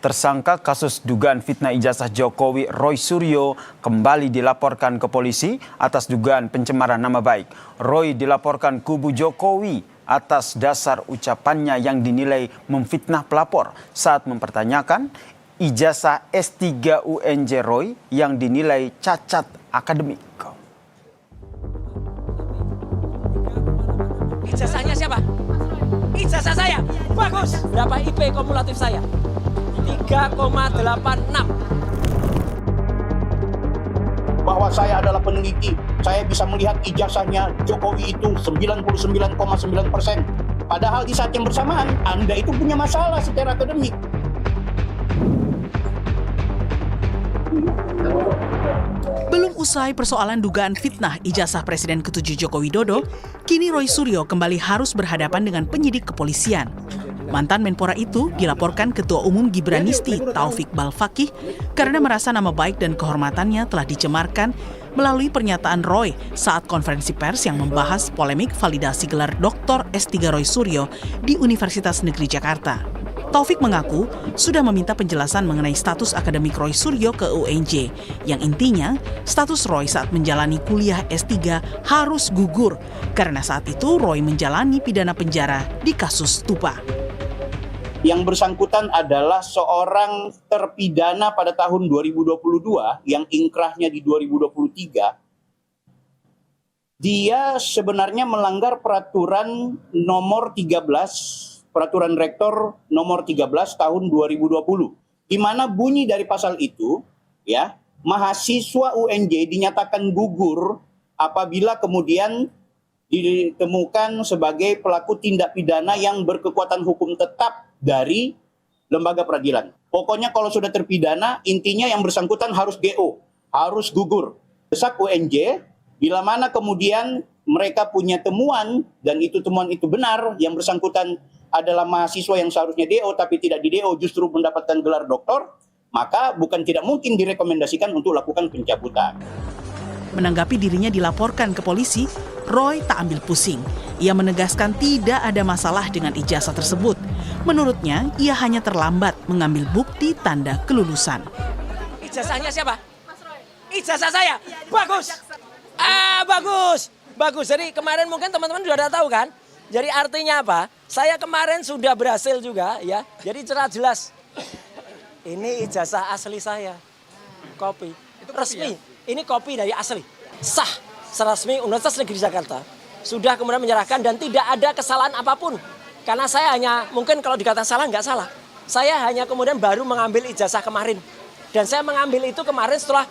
Tersangka kasus dugaan fitnah ijazah Jokowi Roy Suryo kembali dilaporkan ke polisi atas dugaan pencemaran nama baik. Roy dilaporkan kubu Jokowi atas dasar ucapannya yang dinilai memfitnah pelapor saat mempertanyakan ijazah S3 UNJ Roy yang dinilai cacat akademik. Ijazahnya siapa? Ijazah saya. Bagus. Berapa IP kumulatif saya? 3,86. Bahwa saya adalah peneliti, saya bisa melihat ijazahnya Jokowi itu 99,9%. Padahal di saat yang bersamaan, Anda itu punya masalah secara akademik. Belum usai persoalan dugaan fitnah ijazah Presiden ke-7 Joko Widodo, kini Roy Suryo kembali harus berhadapan dengan penyidik kepolisian. Mantan Menpora itu dilaporkan Ketua Umum Gibranisti Taufik Balfakih karena merasa nama baik dan kehormatannya telah dicemarkan melalui pernyataan Roy saat konferensi pers yang membahas polemik validasi gelar Dr. S3 Roy Suryo di Universitas Negeri Jakarta. Taufik mengaku sudah meminta penjelasan mengenai status akademik Roy Suryo ke UNJ, yang intinya status Roy saat menjalani kuliah S3 harus gugur karena saat itu Roy menjalani pidana penjara di kasus Stupa. Yang bersangkutan adalah seorang terpidana pada tahun 2022 yang inkrahnya di 2023. Dia sebenarnya melanggar peraturan nomor 13, peraturan rektor nomor 13 tahun 2020. Di mana bunyi dari pasal itu, ya, mahasiswa UNJ dinyatakan gugur apabila kemudian ditemukan sebagai pelaku tindak pidana yang berkekuatan hukum tetap dari lembaga peradilan. Pokoknya kalau sudah terpidana, intinya yang bersangkutan harus GO, harus gugur. Desak UNJ, bila mana kemudian mereka punya temuan, dan itu temuan itu benar, yang bersangkutan adalah mahasiswa yang seharusnya DO, tapi tidak di DO, justru mendapatkan gelar doktor, maka bukan tidak mungkin direkomendasikan untuk lakukan pencabutan. Menanggapi dirinya dilaporkan ke polisi, Roy tak ambil pusing. Ia menegaskan tidak ada masalah dengan ijazah tersebut. Menurutnya, ia hanya terlambat mengambil bukti tanda kelulusan. Ijazahnya siapa? Ijazah saya. Bagus. Bagus. Bagus. Jadi kemarin mungkin teman-teman sudah tahu kan? Jadi artinya apa? Saya kemarin sudah berhasil juga ya. Jadi cerah jelas. Ini ijazah asli saya. Kopi. Resmi. Ya? Ini kopi dari asli. Sah. Seresmi Universitas Negeri Jakarta. Sudah kemudian menyerahkan dan tidak ada kesalahan apapun. Karena saya hanya, mungkin kalau dikatakan salah, nggak salah. Saya hanya kemudian baru mengambil ijazah kemarin. Dan saya mengambil itu kemarin setelah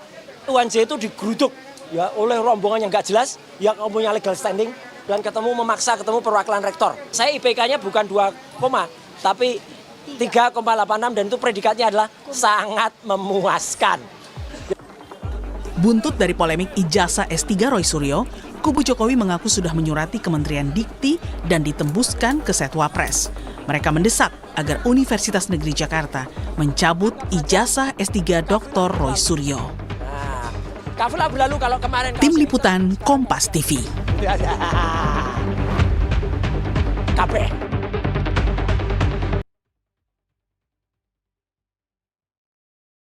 UNJ itu digeruduk ya, oleh rombongan yang nggak jelas, yang punya legal standing, dan memaksa ketemu perwakilan rektor. Saya IPK-nya bukan 2, tapi 3,86 dan itu predikatnya adalah sangat memuaskan. Buntut dari polemik ijazah S3 Roy Suryo, kubu Jokowi mengaku sudah menyurati Kementerian Dikti dan ditembuskan ke Setwapres. Mereka mendesak agar Universitas Negeri Jakarta mencabut ijazah S3 Dr. Roy Suryo. Tim Liputan Kompas TV. KP.